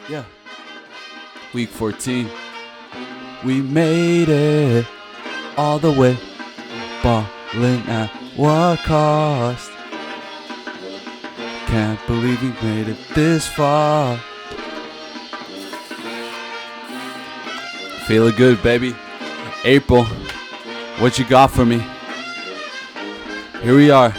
Yeah. Week 14. We made it all the way. Ballin' at what cost? Can't believe we made it this far. Feeling good, baby. April, what you got for me? Here we are.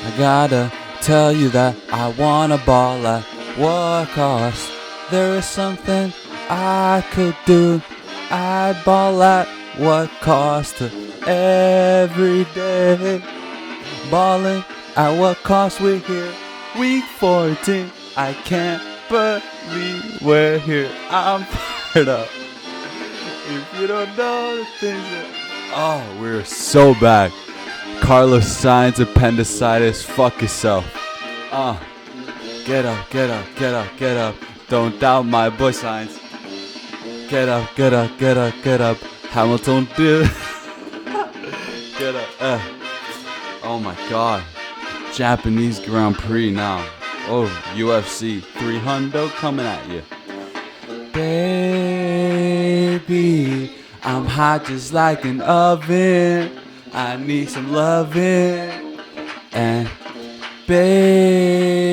I gotta tell you that I wanna ball at what cost. There is something I could do. I'd ball at what cost every day. Balling at what cost we're here. Week 14. I can't believe we're here. I'm fired up. If you don't know the things that... Oh, we're so back. Carlos Sainz appendicitis. Fuck yourself. Get up, get up, get up, get up. Don't doubt my boy Sainz. Get up, get up, get up, get up. Hamilton did. Get up. Oh my god. Japanese Grand Prix now. Oh, UFC 300 coming at you. Baby, I'm hot just like an oven. I need some loving. And baby,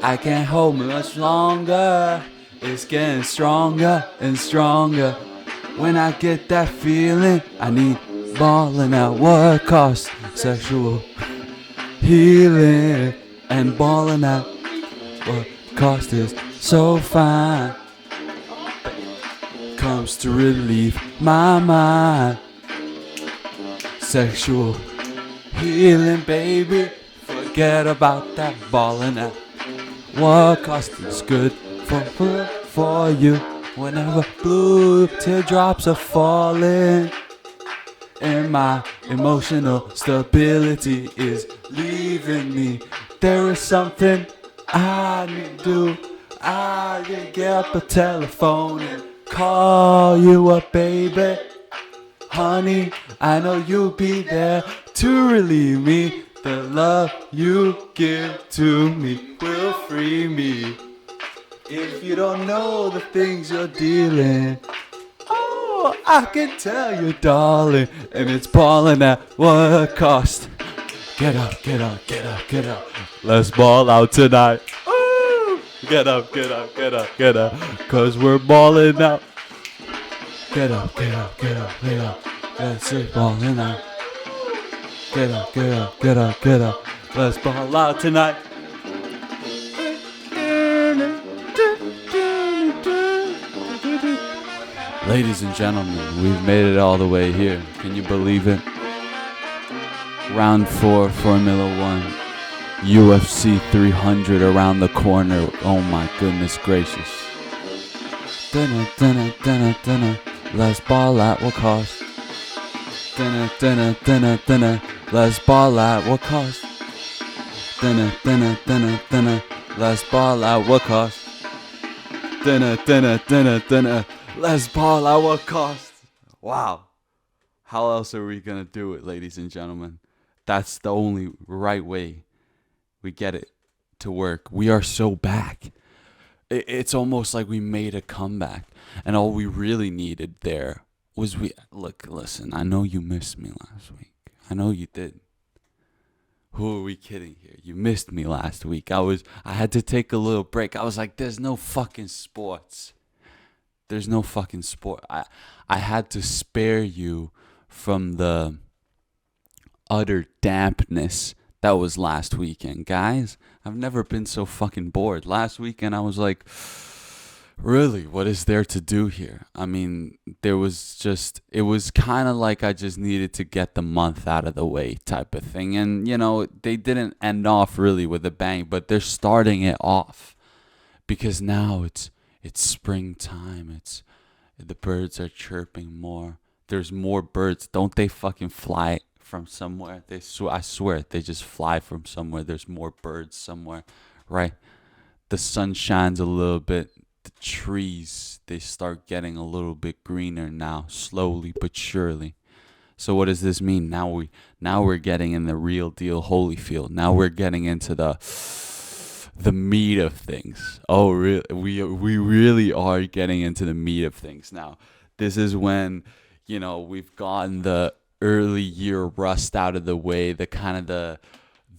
I can't hold me much longer. It's getting stronger and stronger. When I get that feeling, I need balling at what cost? Sexual healing and balling at what cost is so fine. Comes to relieve my mind. Sexual healing, baby. Forget about that balling at what cost is good for you. Whenever blue teardrops are falling, and my emotional stability is leaving me. There is something I need to do. I need to get up a telephone and call you up, baby. Honey, I know you'll be there to relieve me. The love you give to me will free me. If you don't know the things you're dealing, oh, I can tell you, darling. And it's balling at what cost? Get up, get up, get up, get up. Let's ball out tonight. Ooh. Get up, get up, get up, get up. Cause we're balling out. Get up, get up, get up, get up. Let's keep balling out. Get up, get up, get up, get up. Let's ball out tonight. Ladies and gentlemen, we've made it all the way here. Can you believe it? Round 4, Formula 1, UFC 300 around the corner. Oh my goodness gracious. Dunna, dunna, dunna, dunna. Let's ball at what cost? Dunna, dunna, dunna, dunna. Let's ball at what cost? Dunna, dunna, dunna, dunna. Let's ball at what cost? Dunna, dunna, dunna, dunna. Let's ball at what cost? Wow. How else are we going to do it, ladies and gentlemen? That's the only right way we get it to work. We are so back. It's almost like we made a comeback. And all we really needed there was listen, I know you missed me last week. I know you did. Who are we kidding here? You missed me last week. I had to take a little break. I was like, there's no fucking sports. There's no fucking sport. I had to spare you from the utter dampness that was last weekend. Guys, I've never been so fucking bored. Last weekend I was like, really, what is there to do here? I mean, it was kind of like I just needed to get the month out of the way type of thing. And, you know, they didn't end off really with a bang, but they're starting it off because now it's springtime. The birds are chirping more. There's more birds. Don't they fucking fly from somewhere? I swear, they just fly from somewhere. There's more birds somewhere, right? The sun shines a little bit. The trees, they start getting a little bit greener now, slowly but surely. So what does this mean? Now we're getting in the real deal Holyfield. Now we're getting into the meat of things. Oh, really? We really are getting into the meat of things now. This is when, we've gotten the early year rust out of the way, the kind of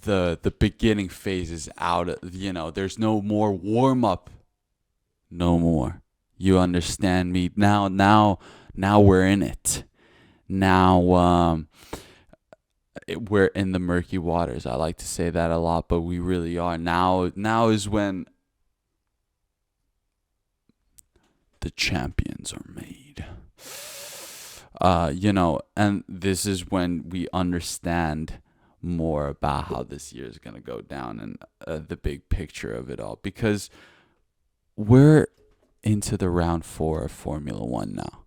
the beginning phase is out of, there's no more warm up. No more. You understand me? Now we're in it. Now we're in the murky waters. I like to say that a lot, but we really are. Now is when the champions are made. And this is when we understand more about how this year is going to go down and the big picture of it all, because we're into the round 4 of Formula 1 now.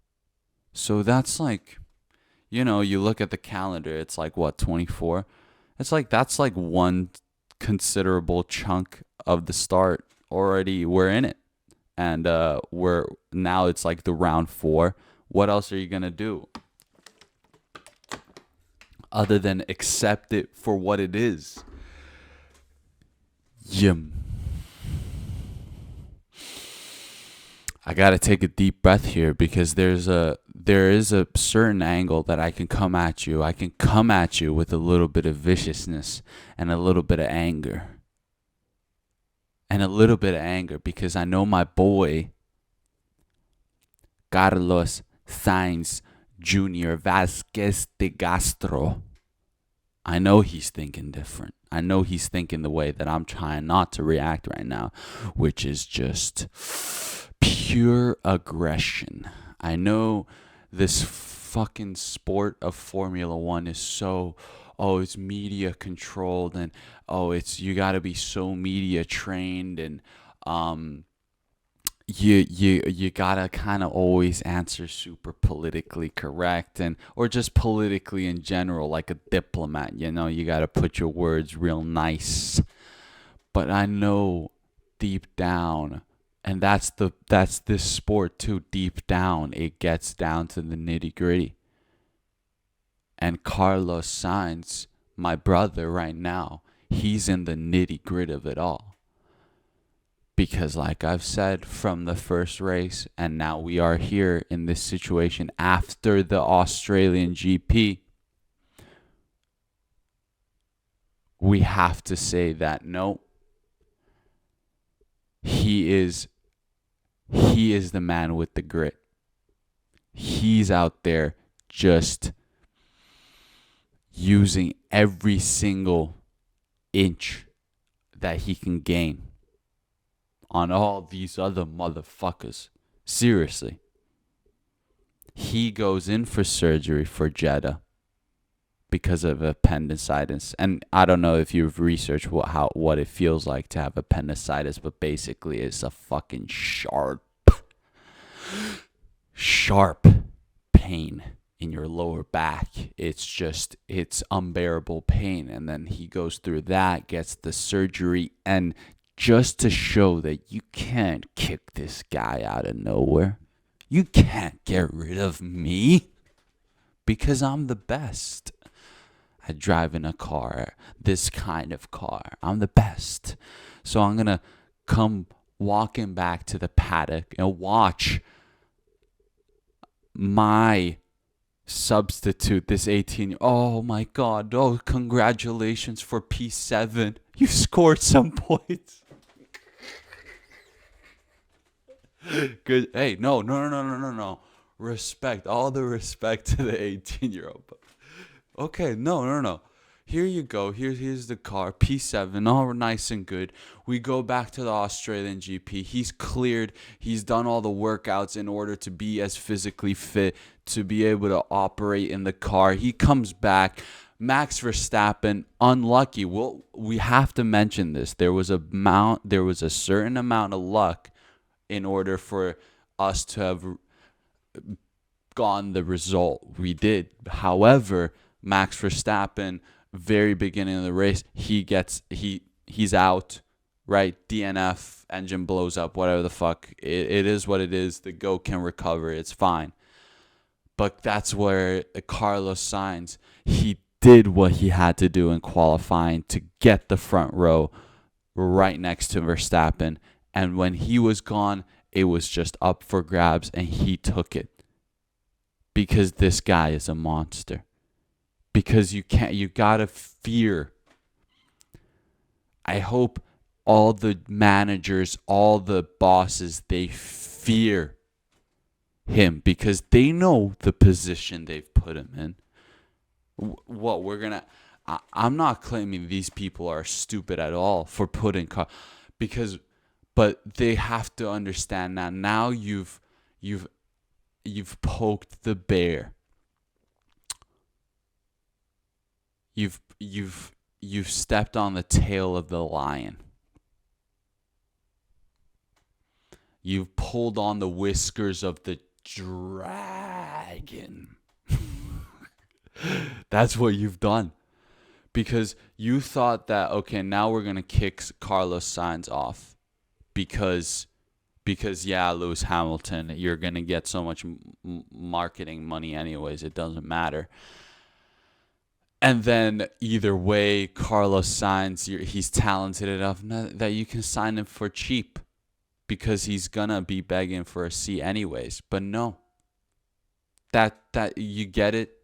So that's like, you look at the calendar, it's like what, 24? It's like that's like one considerable chunk of the start already. We're in it. And it's like the round 4. What else are you going to do other than accept it for what it is? Yum. I got to take a deep breath here, because there is a certain angle that I can come at you. I can come at you with a little bit of viciousness and a little bit of anger. Because I know my boy Carlos Sainz Jr. Vasquez de Castro. I know he's thinking different. I know he's thinking the way that I'm trying not to react right now, which is just pure aggression. I know this fucking sport of Formula 1 is so, it's media controlled, and you got to be so media trained, and you gotta kind of always answer super politically correct, or just politically in general, like a diplomat. You gotta put your words real nice. But I know deep down, and that's this sport too. Deep down, it gets down to the nitty gritty. And Carlos Sainz, my brother, right now, he's in the nitty gritty of it all. Because like I've said from the first race, and now we are here in this situation after the Australian GP, we have to say that no, he is the man with the grit. He's out there just using every single inch that he can gain on all these other motherfuckers. Seriously. He goes in for surgery for Jeddah because of appendicitis. And I don't know if you've researched what it feels like to have appendicitis, but basically it's a fucking sharp pain in your lower back. It's unbearable pain. And then he goes through that, gets the surgery, and just to show that you can't kick this guy out of nowhere. You can't get rid of me, because I'm the best at driving a car, this kind of car. I'm the best. So I'm going to come walking back to the paddock and watch my substitute, this 18. Oh my God. Oh, congratulations for P7. You scored some points. Good. Hey, no. Respect. All the respect to the 18-year-old. Okay, no. Here you go. Here's the car. P7. All nice and good. We go back to the Australian GP. He's cleared. He's done all the workouts in order to be as physically fit to be able to operate in the car. He comes back. Max Verstappen, unlucky. Well, we have to mention this. There was a certain amount of luck in order for us to have gotten the result we did. However, Max Verstappen, very beginning of the race, he's out, right? DNF, engine blows up, whatever the fuck. It is what it is. The GOAT can recover. It's fine. But that's where Carlos Sainz, he did what he had to do in qualifying to get the front row right next to Verstappen. And when he was gone, it was just up for grabs, and he took it. Because this guy is a monster. Because you gotta fear. I hope all the managers, all the bosses, they fear him because they know the position they've put him in. I'm not claiming these people are stupid at all for putting but they have to understand that now you've poked the bear. You've stepped on the tail of the lion. You've pulled on the whiskers of the dragon. That's what you've done. Because you thought that, okay, now we're going to kick Carlos Sainz off. Because yeah, Lewis Hamilton, you're going to get so much marketing money anyways. It doesn't matter. And then either way, Carlos Sainz, he's talented enough that you can sign him for cheap. Because he's going to be begging for a seat anyways. But no. That you get it?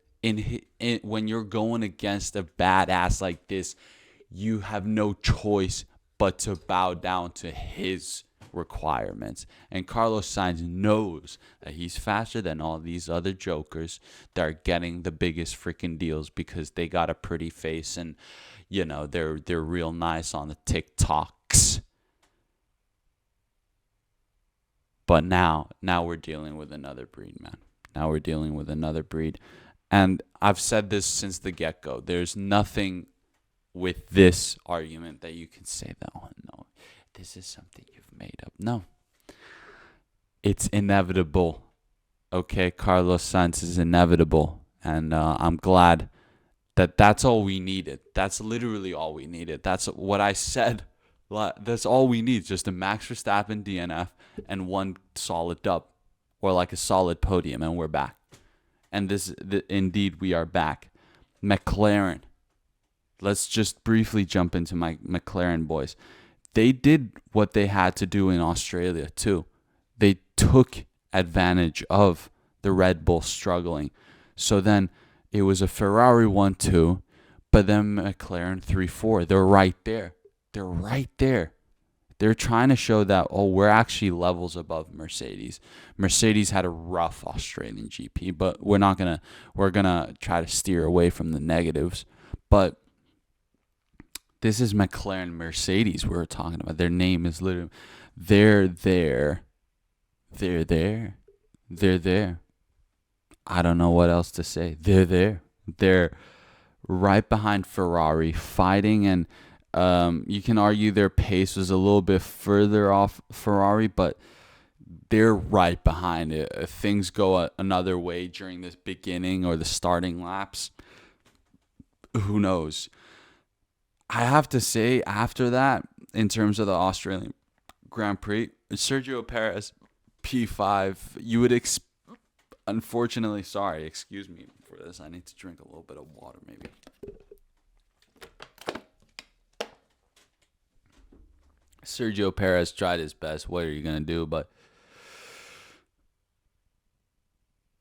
When you're going against a badass like this, you have no choice but to bow down to his requirements. And Carlos Sainz knows that he's faster than all these other jokers that are getting the biggest freaking deals because they got a pretty face and, they're real nice on the TikToks. But now we're dealing with another breed, man. Now we're dealing with another breed. And I've said this since the get-go. There's nothing with this argument that you can say that, oh, no, this is something you've made up. No. It's inevitable. Okay, Carlos Sainz is inevitable. And I'm glad that that's all we needed. That's literally all we needed. That's what I said. That's all we need. Just a Max Verstappen DNF and one solid dub. Or like a solid podium, and we're back. And indeed, we are back. McLaren. Let's just briefly jump into my McLaren boys. They did what they had to do in Australia, too. They took advantage of the Red Bull struggling. So then it was a Ferrari 1-2, but then McLaren 3-4. They're right there. They're right there. They're trying to show that, we're actually levels above Mercedes. Mercedes had a rough Australian GP, but we're going to try to steer away from the negatives. But this is McLaren Mercedes we're talking about. Their name is literally, they're there. They're there. They're there. I don't know what else to say. They're there. They're right behind Ferrari, fighting, and you can argue their pace was a little bit further off Ferrari, but they're right behind it. If things go another way during this beginning or the starting laps, who knows? I have to say, after that, in terms of the Australian Grand Prix, Sergio Perez, P5, you would unfortunately, sorry, excuse me for this. I need to drink a little bit of water, maybe. Sergio Perez tried his best. What are you going to do? But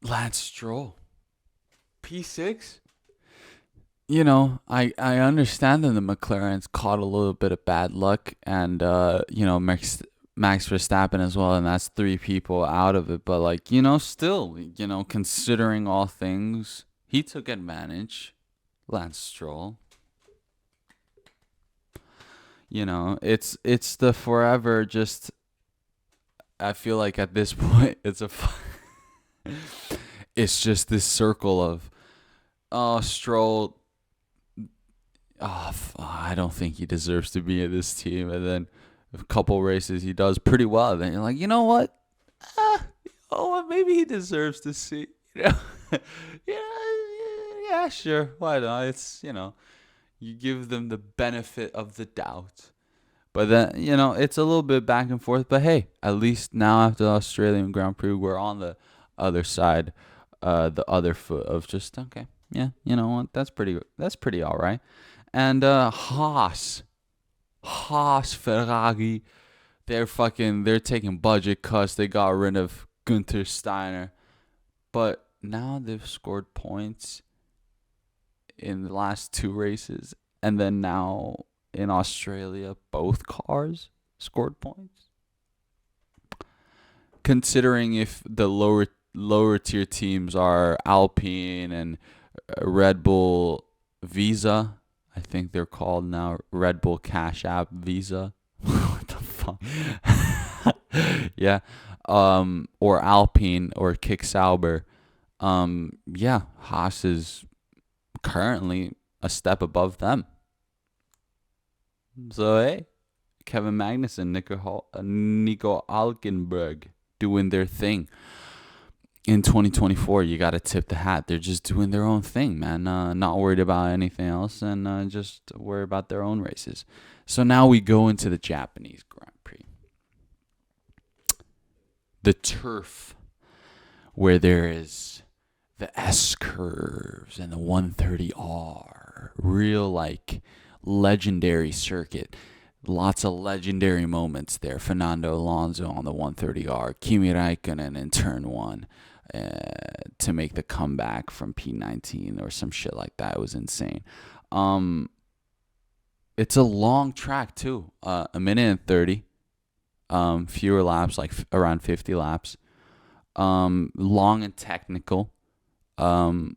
Lance Stroll, P6? I understand that the McLaren's caught a little bit of bad luck and, Max Verstappen as well. And that's 3 people out of it. But, still, considering all things, he took advantage. Lance Stroll. It's the forever just, I feel like at this point, it's just this circle of, Stroll, I don't think he deserves to be in this team. And then a couple races he does pretty well. Then you're like, you know what? Maybe he deserves to see, yeah, sure. Why not? It's, you give them the benefit of the doubt. But then, it's a little bit back and forth. But hey, at least now after the Australian Grand Prix, we're on the other side the other foot of just okay, yeah, you know what? That's pretty all right. And Haas, Ferrari, they're taking budget cuts. They got rid of Gunther Steiner, but now they've scored points in the last two races, and then now in Australia, both cars scored points. Considering if the lower tier teams are Alpine and Red Bull Visa, I think they're called now Red Bull Cash App Visa. What the fuck? Yeah. Or Alpine or Kick Sauber. Yeah, Haas is currently a step above them. So hey, Kevin Magnussen, Nico Hülkenberg doing their thing. In 2024, you got to tip the hat. They're just doing their own thing, man. Not worried about anything else, and just worry about their own races. So now we go into the Japanese Grand Prix. The turf, where there is the S curves and the 130R. Real, like, legendary circuit. Lots of legendary moments there. Fernando Alonso on the 130R. Kimi Räikkönen in turn one to make the comeback from P19 or some shit like that. It was insane. It's a long track too. A minute and 30. Fewer laps, like around 50 laps. Long and technical. And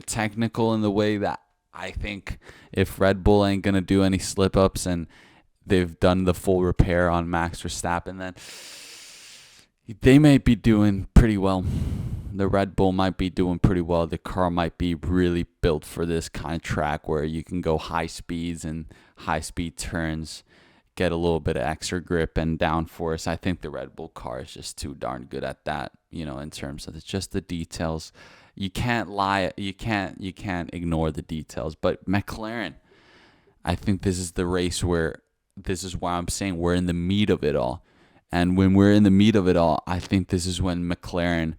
technical in the way that I think if Red Bull ain't going to do any slip-ups and they've done the full repair on Max Verstappen, then they might be doing pretty well. The Red Bull might be doing pretty well. The car might be really built for this kind of track where you can go high speeds and high-speed turns, get a little bit of extra grip and downforce. I think the Red Bull car is just too darn good at that, in terms of just the details. You can't lie. You can't ignore the details. But McLaren, I think this is the race where this is why I'm saying we're in the meat of it all. And when we're in the meat of it all, I think this is when McLaren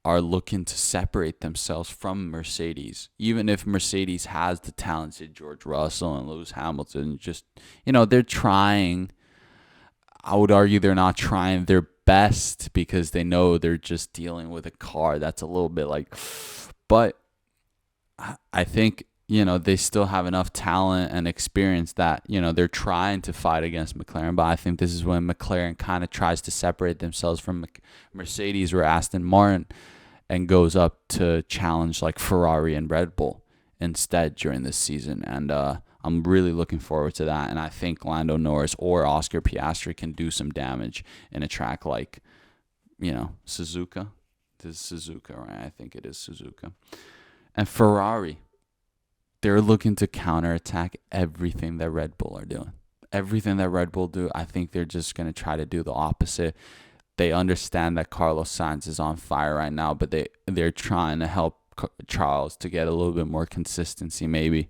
are looking to separate themselves from Mercedes. Even if Mercedes has the talented George Russell and Lewis Hamilton, just, they're trying. I would argue they're not trying their best because they know they're just dealing with a car that's a little bit like, but I think, they still have enough talent and experience that, they're trying to fight against McLaren. But I think this is when McLaren kind of tries to separate themselves from Mercedes or Aston Martin and goes up to challenge like Ferrari and Red Bull instead during this season. And I'm really looking forward to that. And I think Lando Norris or Oscar Piastri can do some damage in a track like, Suzuka. This is Suzuka, right? I think it is Suzuka. And Ferrari, they're looking to counterattack everything that Red Bull are doing. Everything that Red Bull do, I think they're just going to try to do the opposite. They understand that Carlos Sainz is on fire right now, but they're trying to help Charles to get a little bit more consistency maybe.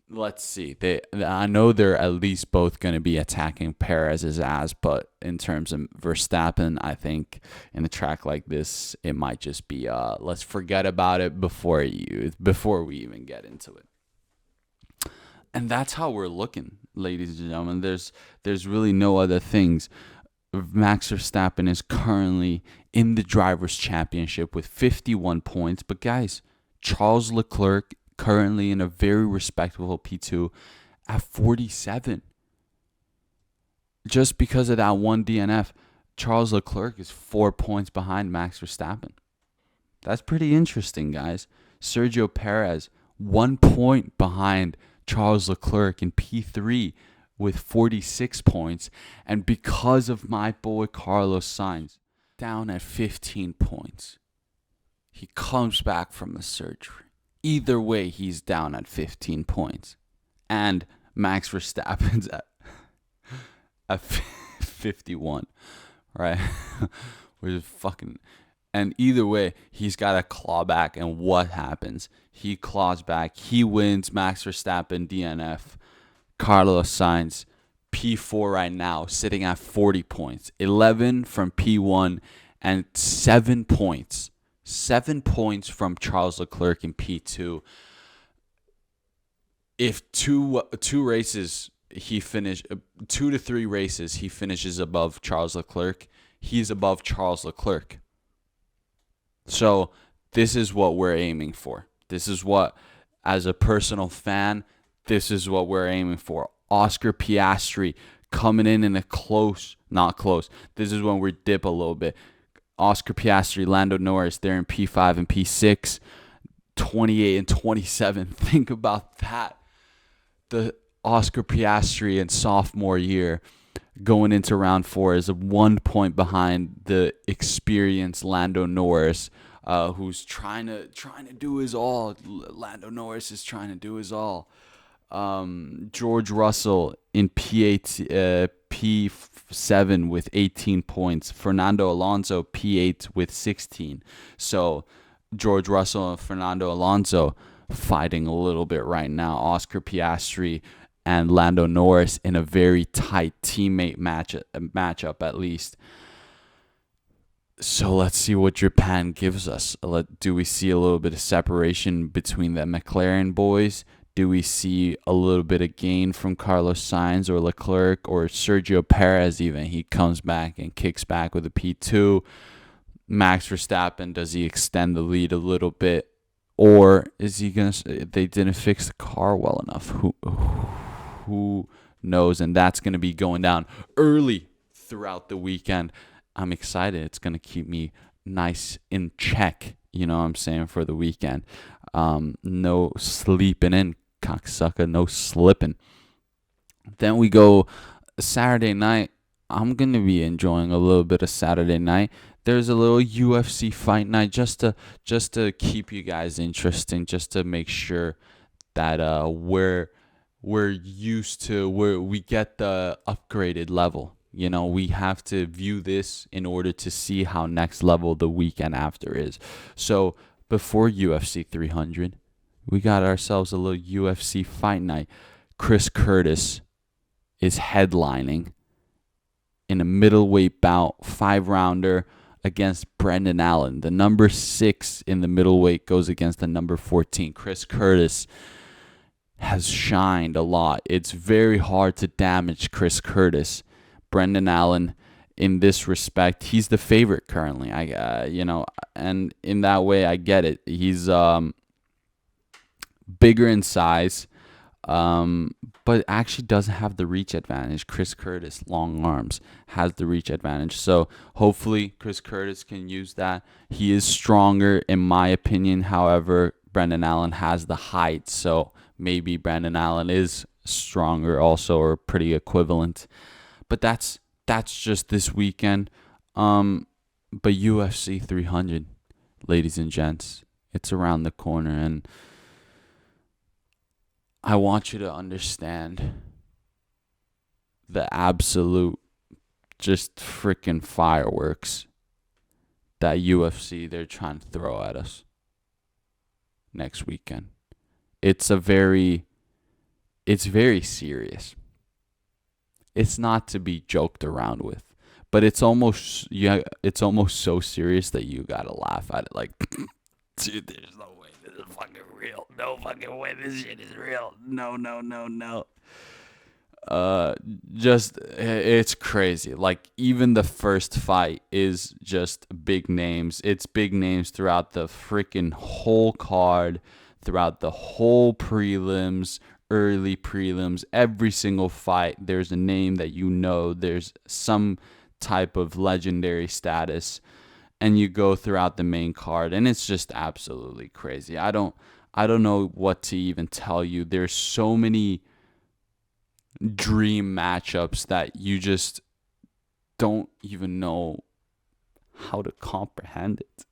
Let's see. I know they're at least both going to be attacking Perez's ass, but in terms of Verstappen, I think in a track like this, it might just be let's forget about it before we even get into it. And that's how we're looking, ladies and gentlemen. There's really no other things. Max Verstappen is currently in the Drivers' Championship with 51 points, but guys, Charles Leclerc currently in a very respectable P2 at 47. Just because of that one DNF, Charles Leclerc is 4 points behind Max Verstappen. That's pretty interesting, guys. Sergio Perez, 1 point behind Charles Leclerc in P3 with 46 points. And because of my boy Carlos Sainz, down at 15 points. He comes back from the surgery. Either way, he's down at 15 points. And Max Verstappen's at 51, right? Which is fucking... And either way, he's got to claw back. And what happens? He claws back. He wins. Max Verstappen, DNF. Carlos Sainz, P4 right now, sitting at 40 points. 11 from P1 and 7 points. 7 points from Charles Leclerc in P2. If two races he finished, 2 to 3 races he finishes above Charles Leclerc, he's above Charles Leclerc. So this is what we're aiming for. This is what, as a personal fan, this is what we're aiming for. Oscar Piastri coming in a close, not close. This is when we dip a little bit. Oscar Piastri, Lando Norris, they're in P5 and P6, 28 and 27. Think about that. The Oscar Piastri in sophomore year going into round 4 is 1 point behind the experienced Lando Norris, who's trying to do his all. Lando Norris is trying to do his all. George Russell in P8, P7 with 18 points. Fernando Alonso P8 with 16. So George Russell and Fernando Alonso fighting a little bit right now. Oscar Piastri and Lando Norris in a very tight teammate matchup at least. So let's see what Japan gives us. Do we see a little bit of separation between the McLaren boys? Do we see a little bit of gain from Carlos Sainz or Leclerc or Sergio Perez even? He comes back and kicks back with a P2. Max Verstappen, does he extend the lead a little bit? Or is he going to... They didn't fix the car well enough. Who knows? And that's going to be going down early throughout the weekend. I'm excited. It's going to keep me nice in check, you know what I'm saying, for the weekend. No sleeping in, cocksucker, no slipping. Then we go Saturday night. I'm going to be enjoying a little bit of Saturday night. There's a little UFC fight night just to keep you guys interesting, just to make sure that we're used to, we get the upgraded level. You know, we have to view this in order to see how next level the weekend after is. So before UFC 300, we got ourselves a little UFC fight night. Chris Curtis is headlining in a middleweight bout, 5-rounder against Brendan Allen. The number 6 in the middleweight goes against the number 14. Chris Curtis has shined a lot. It's very hard to damage Chris Curtis. Brendan Allen, in this respect, he's the favorite currently. And in that way, I get it. He's bigger in size, but actually doesn't have the reach advantage. Chris Curtis, long arms, has the reach advantage. So hopefully Chris Curtis can use that. He is stronger, in my opinion. However, Brendan Allen has the height, so maybe Brendan Allen is stronger also, or pretty equivalent. But that's just this weekend. But UFC 300, ladies and gents, it's around the corner, and I want you to understand the absolute just freaking fireworks that UFC, they're trying to throw at us next weekend. It's very serious. It's not to be joked around with, but it's almost so serious that you gotta laugh at it. Like, dude, there's no way this is fucking real. No fucking way this shit is real. No. It's crazy. Like, even the first fight is just big names. It's big names throughout the freaking whole card, throughout the whole prelims, early prelims, every single fight. There's a name that you know. There's some type of legendary status, and you go throughout the main card, and it's just absolutely crazy. I don't know what to even tell you. There's so many dream matchups that you just don't even know how to comprehend it.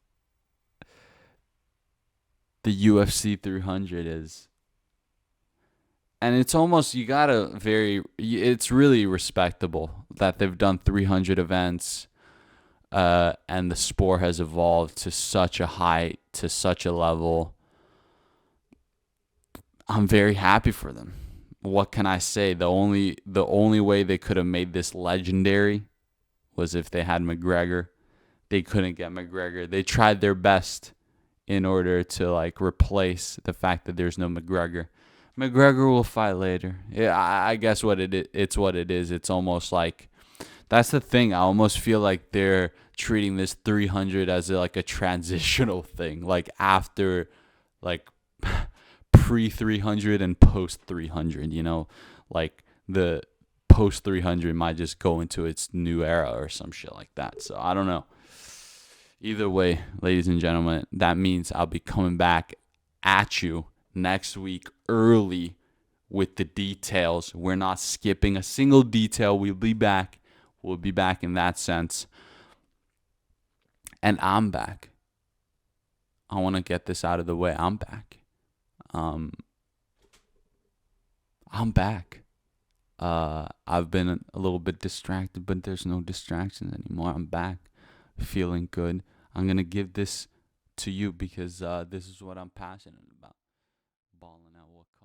The UFC 300 is, and it's almost, it's really respectable that they've done 300 events, and the sport has evolved to such a height, to such a level. I'm very happy for them. What can I say? The only way they could have made this legendary was if they had McGregor. they couldn't get McGregor. They tried their best in order to like replace the fact that there's no McGregor. McGregor will fight later. Yeah, I guess it's what it is. It's almost like that's the thing. I almost feel like they're treating this 300 as like a transitional thing, like after like pre 300 and post 300, like the post 300 might just go into its new era or some shit like that. So I don't know. Either way, ladies and gentlemen, that means I'll be coming back at you next week early with the details. We're not skipping a single detail. We'll be back. We'll be back in that sense. And I'm back. I want to get this out of the way. I'm back. I'm back. I've been a little bit distracted, but there's no distractions anymore. I'm back, feeling good. I'm going to give this to you because this is what I'm passionate about. Ballin' at what cost?